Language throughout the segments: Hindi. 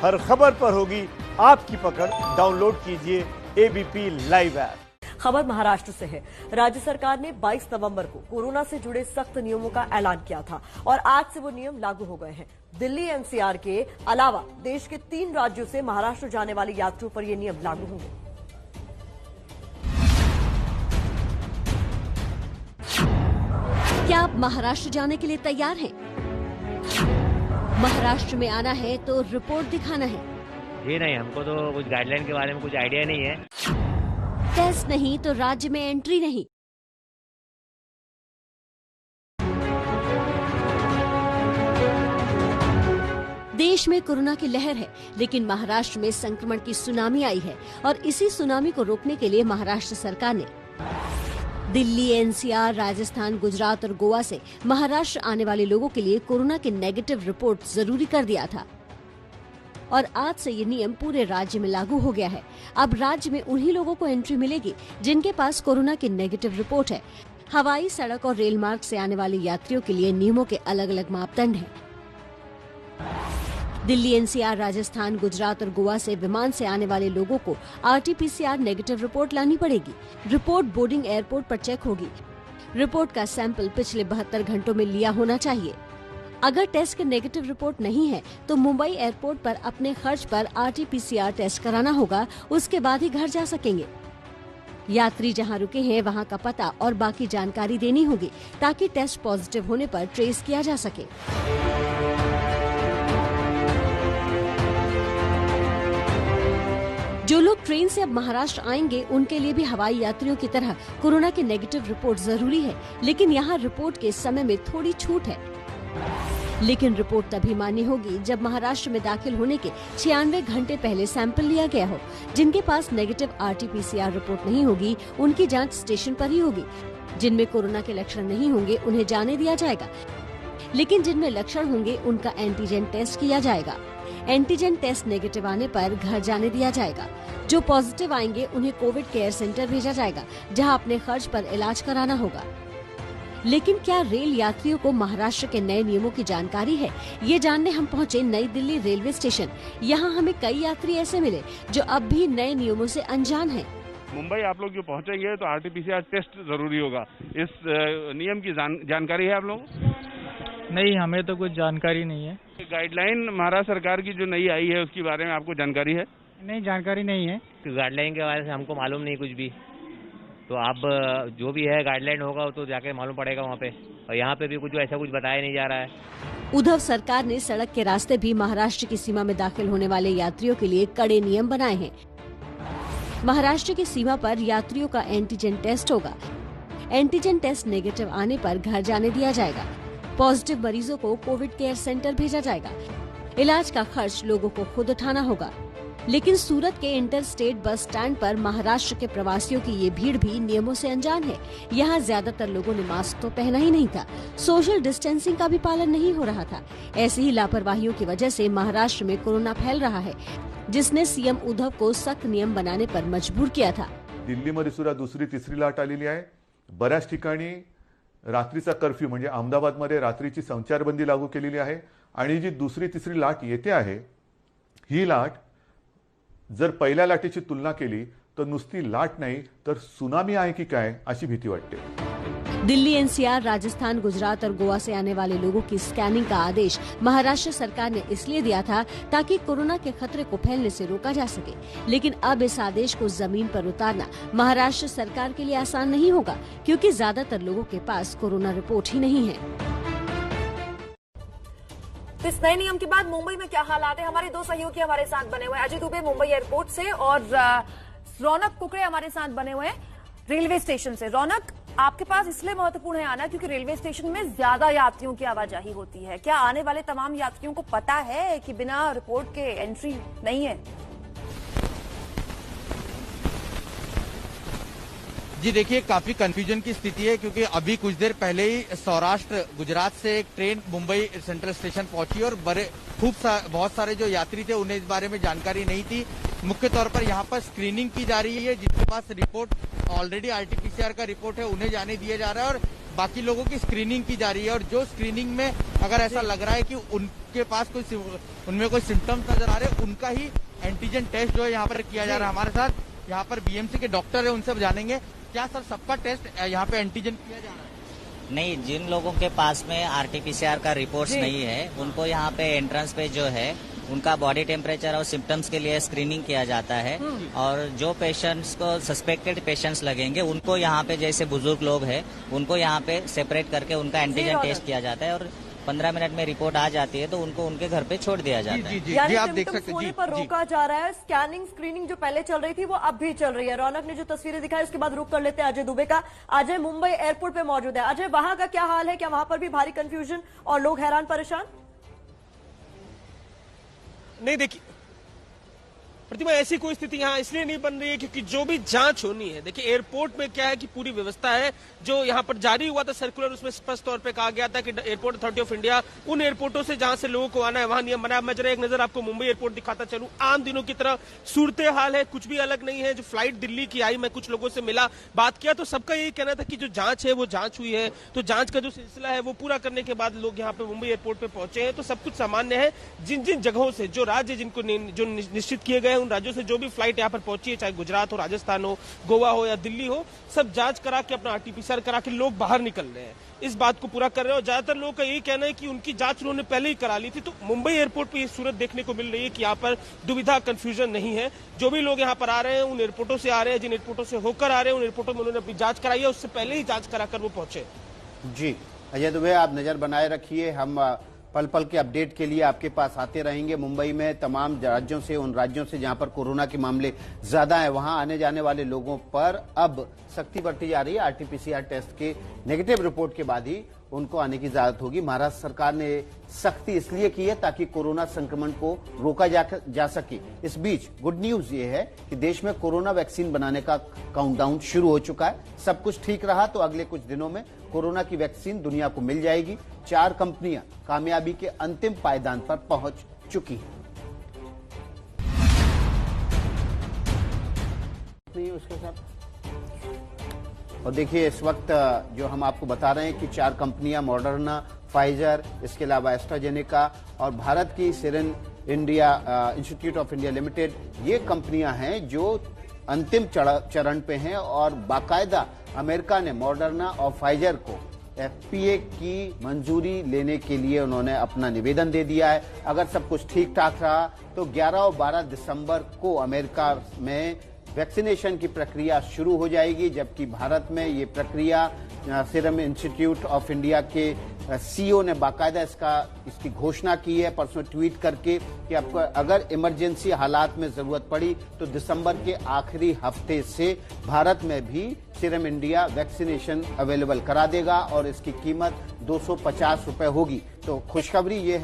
हर खबर पर होगी आपकी पकड़। डाउनलोड कीजिए एबीपी लाइव ऐप। खबर महाराष्ट्र से है। राज्य सरकार ने 22 नवंबर को कोरोना से जुड़े सख्त नियमों का ऐलान किया था और आज से वो नियम लागू हो गए हैं। दिल्ली एनसीआर के अलावा देश के 3 राज्यों से महाराष्ट्र जाने वाले यात्रियों पर ये नियम लागू होंगे। क्या आप महाराष्ट्र जाने के लिए तैयार हैं? महाराष्ट्र में आना है तो रिपोर्ट दिखाना है। जी नहीं, हमको तो कुछ गाइडलाइन के बारे में कुछ आइडिया नहीं है। टेस्ट नहीं तो राज्य में एंट्री नहीं। देश में कोरोना की लहर है, लेकिन महाराष्ट्र में संक्रमण की सुनामी आई है और इसी सुनामी को रोकने के लिए महाराष्ट्र सरकार ने दिल्ली, एनसीआर, राजस्थान, गुजरात और गोवा से महाराष्ट्र आने वाले लोगों के लिए कोरोना के नेगेटिव रिपोर्ट जरूरी कर दिया था और आज से ये नियम पूरे राज्य में लागू हो गया है। अब राज्य में उन्हीं लोगों को एंट्री मिलेगी जिनके पास कोरोना की नेगेटिव रिपोर्ट है। हवाई, सड़क और रेल मार्ग से आने वाले यात्रियों के लिए नियमों के अलग अलग मापदंड हैं। दिल्ली, एनसीआर, राजस्थान, गुजरात और गोवा से विमान से आने वाले लोगों को आरटीपीसीआर नेगेटिव रिपोर्ट लानी पड़ेगी। रिपोर्ट बोर्डिंग एयरपोर्ट पर चेक होगी। रिपोर्ट का सैंपल पिछले 72 घंटों में लिया होना चाहिए। अगर टेस्ट के नेगेटिव रिपोर्ट नहीं है तो मुंबई एयरपोर्ट पर अपने खर्च पर आरटीपीसीआर टेस्ट कराना होगा, उसके बाद ही घर जा सकेंगे। यात्री जहां रुके हैं वहां का पता और बाकी जानकारी देनी होगी ताकि टेस्ट पॉजिटिव होने पर ट्रेस किया जा सके। जो लोग ट्रेन से अब महाराष्ट्र आएंगे उनके लिए भी हवाई यात्रियों की तरह कोरोना की नेगेटिव रिपोर्ट जरूरी है, लेकिन यहाँ रिपोर्ट के समय में थोड़ी छूट है। लेकिन रिपोर्ट तभी मान्य होगी जब महाराष्ट्र में दाखिल होने के 96 घंटे पहले सैंपल लिया गया हो। जिनके पास नेगेटिव आरटीपीसीआर रिपोर्ट नहीं होगी उनकी जांच स्टेशन पर ही होगी। जिनमें कोरोना के लक्षण नहीं होंगे उन्हें जाने दिया जाएगा, लेकिन जिनमें लक्षण होंगे उनका एंटीजन टेस्ट किया जाएगा। एंटीजन टेस्ट नेगेटिव आने पर घर जाने दिया जाएगा। जो पॉजिटिव आएंगे उन्हें कोविड केयर सेंटर भेजा जाएगा, जहां अपने खर्च पर इलाज कराना होगा। लेकिन क्या रेल यात्रियों को महाराष्ट्र के नए नियमों की जानकारी है? ये जानने हम पहुंचे नई दिल्ली रेलवे स्टेशन। यहाँ हमें कई यात्री ऐसे मिले जो अब भी नए नियमों से अनजान हैं। मुंबई आप लोग जो पहुंचेंगे तो आरटीपीसीआर टेस्ट जरूरी होगा। इस नियम की जानकारी है आप लोगों? नहीं, हमें तो कुछ जानकारी नहीं है। गाइडलाइन महाराष्ट्र सरकार की जो नई आई है उसके बारे में आपको जानकारी है? नहीं, जानकारी नहीं है। गाइडलाइन के बारे में हमको मालूम नहीं कुछ भी। तो आप जो भी है गाइडलाइन होगा वो तो जाके मालूम पड़ेगा वहाँ पे, और यहाँ पे भी कुछ ऐसा कुछ बताया नहीं जा रहा है। उद्धव सरकार ने सड़क के रास्ते भी महाराष्ट्र की सीमा में दाखिल होने वाले यात्रियों के लिए कड़े नियम बनाए हैं। महाराष्ट्र की सीमा पर यात्रियों का एंटीजन टेस्ट होगा। एंटीजन टेस्ट नेगेटिव आने पर घर जाने दिया जाएगा। पॉजिटिव मरीजों को कोविड केयर सेंटर भेजा जाएगा। इलाज का खर्च लोगों को खुद उठाना होगा। लेकिन सूरत के इंटर स्टेट बस स्टैंड पर महाराष्ट्र के प्रवासियों की ये भीड़ भी नियमों से अनजान है। यहाँ ज्यादातर लोगों ने मास्क तो पहना ही नहीं था। सोशल डिस्टेंसिंग का भी पालन नहीं हो रहा था। ऐसी ही लापरवाहियों की वजह से महाराष्ट्र में कोरोना फैल रहा है, जिसने सीएम उद्धव को सख्त नियम बनाने पर मजबूर किया था। दिल्लीमध्ये सुद्धा दुसरी तिसरी लाट आलेली आहे। बऱ्याच ठिकाणी रात्रीचा कर्फ्यू म्हणजे अहमदाबादमध्ये रात्रीची संचारबंदी लागू केलेली आहे आणि जी दुसरी तिसरी लाट येते आहे, ही लाट जर पहिल्या लाटेची तुलना केली तर नुसती लाट नाही तर सुनामी आहे की काय अशी भीती वाटते। दिल्ली, एनसीआर, राजस्थान, गुजरात और गोवा से आने वाले लोगों की स्कैनिंग का आदेश महाराष्ट्र सरकार ने इसलिए दिया था ताकि कोरोना के खतरे को फैलने से रोका जा सके। लेकिन अब इस आदेश को जमीन पर उतारना महाराष्ट्र सरकार के लिए आसान नहीं होगा, क्योंकि ज्यादातर लोगों के पास कोरोना रिपोर्ट ही नहीं है। इस नए नियम के बाद मुंबई में क्या हालात है? हमारे 2 सहयोगी हमारे साथ बने हुए हैं। अजय दुबे मुंबई एयरपोर्ट से और रौनक कुकड़े हमारे साथ बने हुए हैं रेलवे स्टेशन से। रौनक, आपके पास इसलिए महत्वपूर्ण है आना क्योंकि रेलवे स्टेशन में ज्यादा यात्रियों की आवाजाही होती है। क्या आने वाले तमाम यात्रियों को पता है कि बिना रिपोर्ट के एंट्री नहीं है? जी देखिए, काफी कंफ्यूजन की स्थिति है क्योंकि अभी कुछ देर पहले ही सौराष्ट्र गुजरात से एक ट्रेन मुंबई सेंट्रल स्टेशन पहुंची और बहुत सारे जो यात्री थे उन्हें इस बारे में जानकारी नहीं थी। मुख्य तौर पर यहाँ पर स्क्रीनिंग की जा रही है। जिनके पास रिपोर्ट ऑलरेडी आरटीपीसीआर का रिपोर्ट है उन्हें जाने दिया जा रहा है और बाकी लोगों की स्क्रीनिंग की जा रही है और जो स्क्रीनिंग में अगर ऐसा लग रहा है कि उनके पास उनमें कोई सिम्टम्स नजर आ रहे हैं, उनका ही एंटीजन टेस्ट जो है यहाँ पर किया जा रहा है। हमारे साथ यहाँ पर बीएमसी के डॉक्टर है, उनसे जानेंगे क्या सर सबका टेस्ट यहाँ पे एंटीजन किया जा रहा है? नहीं, जिन लोगों के पास में आरटीपीसीआर का रिपोर्ट्स नहीं है उनको यहाँ पे एंट्रेंस पे जो है उनका बॉडी टेम्परेचर और सिम्टम्स के लिए स्क्रीनिंग किया जाता है और जो पेशेंट्स को सस्पेक्टेड पेशेंट्स लगेंगे उनको यहाँ पे जैसे बुजुर्ग लोग हैं उनको यहाँ पे सेपरेट करके उनका एंटीजन टेस्ट किया जाता है और 15 मिनट में रिपोर्ट आ जाती है तो उनको उनके घर पे छोड़ दिया जाता है। यानी आप देख सकते हैं पर रोका जा रहा है। स्कैनिंग स्क्रीनिंग जो पहले चल रही थी वो अब भी चल रही है। रौनक ने जो तस्वीरें दिखाई उसके बाद रुक कर लेते हैं अजय दुबे का। अजय मुंबई एयरपोर्ट पे मौजूद है। अजय, वहां का क्या हाल है? क्या वहां पर भी भारी कंफ्यूजन और लोग हैरान परेशान? नहीं, देखिए प्रतिमा, ऐसी कोई स्थिति यहाँ इसलिए नहीं बन रही है क्योंकि जो भी जांच होनी है, देखिए एयरपोर्ट में क्या है कि पूरी व्यवस्था है। जो यहाँ पर जारी हुआ था सर्कुलर, उसमें स्पष्ट तौर पे कहा गया था कि एयरपोर्ट अथॉरिटी ऑफ इंडिया उन एयरपोर्टों से जहां से लोगों को आना है वहां नियम बनाया। मैं जरा एक नजर आपको मुंबई एयरपोर्ट दिखाता चलूं। आम दिनों की तरह सूरत हाल है, कुछ भी अलग नहीं है। जो फ्लाइट दिल्ली की आई, मैं कुछ लोगों से मिला, बात किया तो सबका यही कहना था कि जो जांच है वो जांच हुई है, तो जांच का जो सिलसिला है वो पूरा करने के बाद लोग यहाँ पे मुंबई एयरपोर्ट पे पहुंचे हैं। तो सब कुछ सामान्य है। जिन जिन जगहों से जो राज्य जिनको जो निश्चित किए गए हैं उन राज्यों से जो भी फ्लाइट यहाँ पर पहुंची है, चाहे गुजरात हो, राजस्थान हो, गोवा हो या दिल्ली हो, सब जांच करा के अपना आरटीपीसीआर करा के लोग बाहर निकल रहे हैं। इस बात को पूरा कर रहे हैं और ज्यादातर लोगों का यही कहना है कि उनकी जांच उन्होंने पहले ही करा ली थी। तो मुंबई एयरपोर्ट पे ये सूरत देखने को मिल रही है कि यहाँ पर दुविधा, कंफ्यूजन नहीं है। जो भी लोग यहाँ पर आ रहे हैं उन एयरपोर्टों से आ रहे हैं, जिन एयरपोर्टों से होकर आ रहे हैं उन एयरपोर्टों में उन्होंने अपनी जांच कराई है, उससे पहले ही जांच कराकर वो पहुंचे। जी अजय दुबे, आप नजर बनाए रखिए, हम पल पल के अपडेट के लिए आपके पास आते रहेंगे। मुंबई में तमाम राज्यों से, उन राज्यों से जहां पर कोरोना के मामले ज्यादा हैं, वहां आने जाने वाले लोगों पर अब सख्ती बरती जा रही है। आरटीपीसीआर टेस्ट के नेगेटिव रिपोर्ट के बाद ही उनको आने की इजाजत होगी। महाराष्ट्र सरकार ने सख्ती इसलिए की है ताकि कोरोना संक्रमण को रोका जा सके। इस बीच गुड न्यूज ये है कि देश में कोरोना वैक्सीन बनाने का काउंटडाउन शुरू हो चुका है। सब कुछ ठीक रहा तो अगले कुछ दिनों में कोरोना की वैक्सीन दुनिया को मिल जाएगी। 4 कंपनियां कामयाबी के अंतिम पायदान पर पहुंच चुकी हैं। उसके साथ और देखिए इस वक्त जो हम आपको बता रहे हैं कि 4 कंपनियां, मॉडर्ना, फाइजर, इसके अलावा एस्ट्राजेनेका और भारत की serum India institute of India limited, ये कंपनियां हैं जो अंतिम चरण पे हैं और बाकायदा अमेरिका ने मॉडर्ना और फाइजर को एफपीए की मंजूरी लेने के लिए उन्होंने अपना निवेदन दे दिया है। अगर सब कुछ ठीक ठाक रहा तो 11 और 12 दिसंबर को अमेरिका में वैक्सीनेशन की प्रक्रिया शुरू हो जाएगी, जबकि भारत में ये प्रक्रिया सीरम इंस्टीट्यूट ऑफ इंडिया के सीईओ ने बाकायदा इसकी घोषणा की है परसों ट्वीट करके कि आपको अगर इमरजेंसी हालात में जरूरत पड़ी तो दिसंबर के आखिरी हफ्ते से भारत में भी सीरम इंडिया वैक्सीनेशन अवेलेबल करा देगा और इसकी कीमत 250 रुपए होगी। तो खुशखबरी ये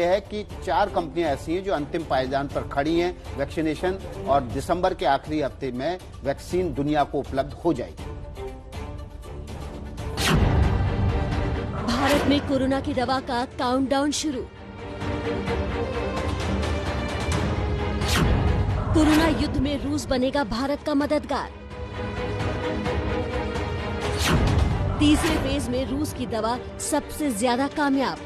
है कि 4 कंपनियां ऐसी हैं जो अंतिम पायदान पर खड़ी हैं वैक्सीनेशन, और दिसंबर के आखिरी हफ्ते में वैक्सीन दुनिया को उपलब्ध हो जाएगी। भारत में कोरोना की दवा का काउंटडाउन शुरू। कोरोना युद्ध में रूस बनेगा भारत का मददगार। तीसरे फेज में रूस की दवा सबसे ज्यादा कामयाब।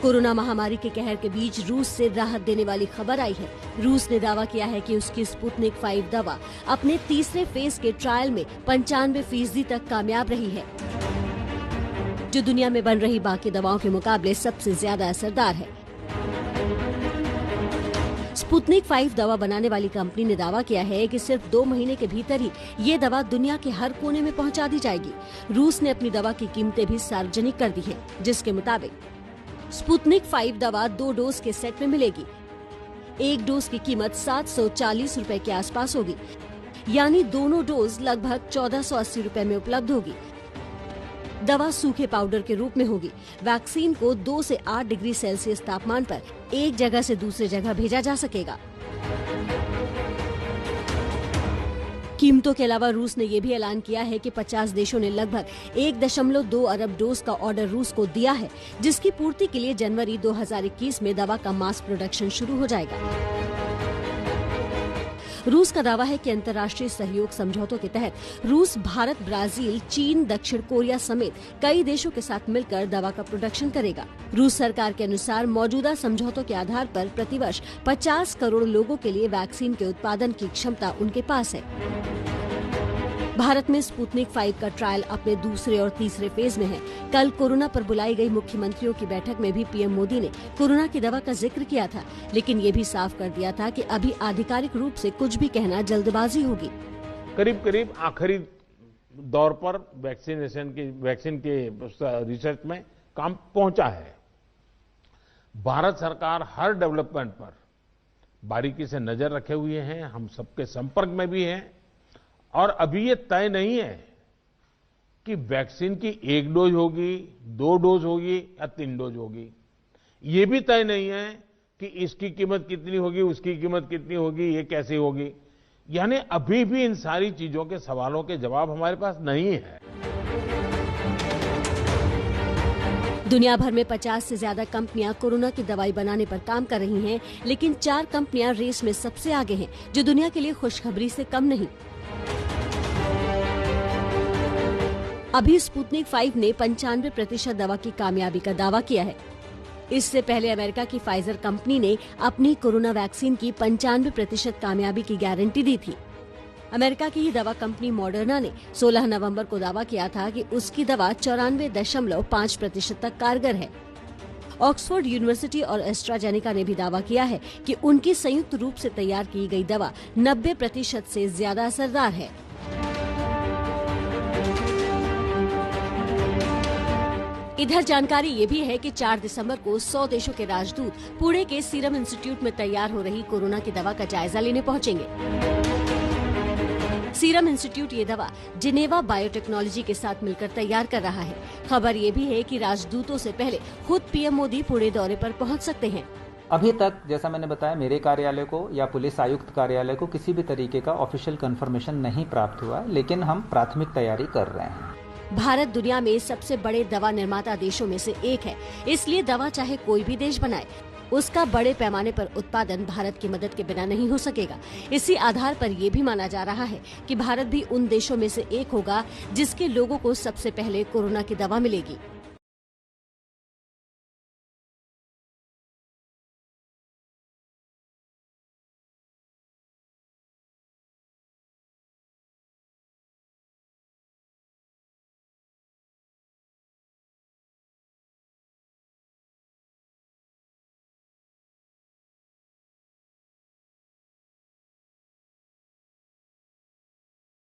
कोरोना महामारी के कहर के बीच रूस से राहत देने वाली खबर आई है। रूस ने दावा किया है कि उसकी स्पुतनिक 5 दवा अपने तीसरे फेज के ट्रायल में 95% तक कामयाब रही है, जो दुनिया में बन रही बाकी दवाओं के मुकाबले सबसे ज्यादा असरदार है। स्पुतनिक 5 दवा बनाने वाली कंपनी ने दावा किया है कि सिर्फ 2 महीने के भीतर ही ये दवा दुनिया के हर कोने में पहुंचा दी जाएगी। रूस ने अपनी दवा की कीमतें भी सार्वजनिक कर दी है, जिसके मुताबिक स्पुतनिक 5 दवा 2 डोज के सेट में मिलेगी। एक डोज की कीमत 740 रुपए के आसपास होगी, यानी दोनों डोज लगभग 1480 रुपए में उपलब्ध होगी। दवा सूखे पाउडर के रूप में होगी। वैक्सीन को 2 से 8 डिग्री सेल्सियस तापमान पर एक जगह से दूसरी जगह भेजा जा सकेगा। कीमतों के अलावा रूस ने यह भी ऐलान किया है कि 50 देशों ने लगभग 1.2 अरब डोज का ऑर्डर रूस को दिया है, जिसकी पूर्ति के लिए जनवरी 2021 में दवा का मास प्रोडक्शन शुरू हो जाएगा। रूस का दावा है कि अंतर्राष्ट्रीय सहयोग समझौतों के तहत रूस भारत, ब्राजील, चीन, दक्षिण कोरिया समेत कई देशों के साथ मिलकर दवा का प्रोडक्शन करेगा। रूस सरकार के अनुसार मौजूदा समझौतों के आधार पर प्रतिवर्ष 50 करोड़ लोगों के लिए वैक्सीन के उत्पादन की क्षमता उनके पास है। भारत में स्पुतनिक 5 का ट्रायल अपने दूसरे और तीसरे फेज में है। कल कोरोना पर बुलाई गई मुख्यमंत्रियों की बैठक में भी पीएम मोदी ने कोरोना की दवा का जिक्र किया था, लेकिन ये भी साफ कर दिया था कि अभी आधिकारिक रूप से कुछ भी कहना जल्दबाजी होगी। करीब करीब आखिरी दौर पर वैक्सीन के रिसर्च में काम पहुंचा है। भारत सरकार हर डेवलपमेंट पर बारीकी से नजर रखे हुए हैं, हम सबके संपर्क में भी हैं और अभी ये तय नहीं है कि वैक्सीन की 1 डोज होगी, 2 डोज होगी या 3 डोज होगी। ये भी तय नहीं है कि इसकी कीमत कितनी होगी, उसकी कीमत कितनी होगी, ये कैसे होगी। यानी अभी भी इन सारी चीजों के सवालों के जवाब हमारे पास नहीं है। दुनिया भर में 50 से ज्यादा कंपनियां कोरोना की दवाई बनाने पर काम कर रही हैं, लेकिन 4 कंपनियां रेस में सबसे आगे हैं, जो दुनिया के लिए खुशखबरी से कम नहीं। अभी स्पुतनिक 5 ने 95% दवा की कामयाबी का दावा किया है। इससे पहले अमेरिका की फाइजर कंपनी ने अपनी कोरोना वैक्सीन की 95% कामयाबी की गारंटी दी थी। अमेरिका की ही दवा कंपनी मॉडर्ना ने 16 नवंबर को दावा किया था कि उसकी दवा 94.5% तक कारगर है। ऑक्सफोर्ड यूनिवर्सिटी और एस्ट्राजेनेका ने भी दावा किया है कि उनकी संयुक्त रूप से तैयार की गई दवा 90% से ज्यादा असरदार है। इधर जानकारी ये भी है कि 4 दिसंबर को 100 देशों के राजदूत पुणे के सीरम इंस्टीट्यूट में तैयार हो रही कोरोना की दवा का जायजा लेने पहुंचेंगे। सीरम इंस्टीट्यूट ये दवा जिनेवा बायोटेक्नोलॉजी के साथ मिलकर तैयार कर रहा है। खबर ये भी है कि राजदूतों से पहले खुद पीएम मोदी पुणे दौरे पर पहुंच सकते हैं। अभी तक जैसा मैंने बताया, मेरे कार्यालय को या पुलिस आयुक्त कार्यालय को किसी भी तरीके का ऑफिशियल कंफर्मेशन नहीं प्राप्त हुआ, लेकिन हम प्राथमिक तैयारी कर रहे हैं। भारत दुनिया में सबसे बड़े दवा निर्माता देशों में से एक है, इसलिए दवा चाहे कोई भी देश बनाए, उसका बड़े पैमाने पर उत्पादन भारत की मदद के बिना नहीं हो सकेगा। इसी आधार पर यह भी माना जा रहा है कि भारत भी उन देशों में से एक होगा जिसके लोगों को सबसे पहले कोरोना की दवा मिलेगी।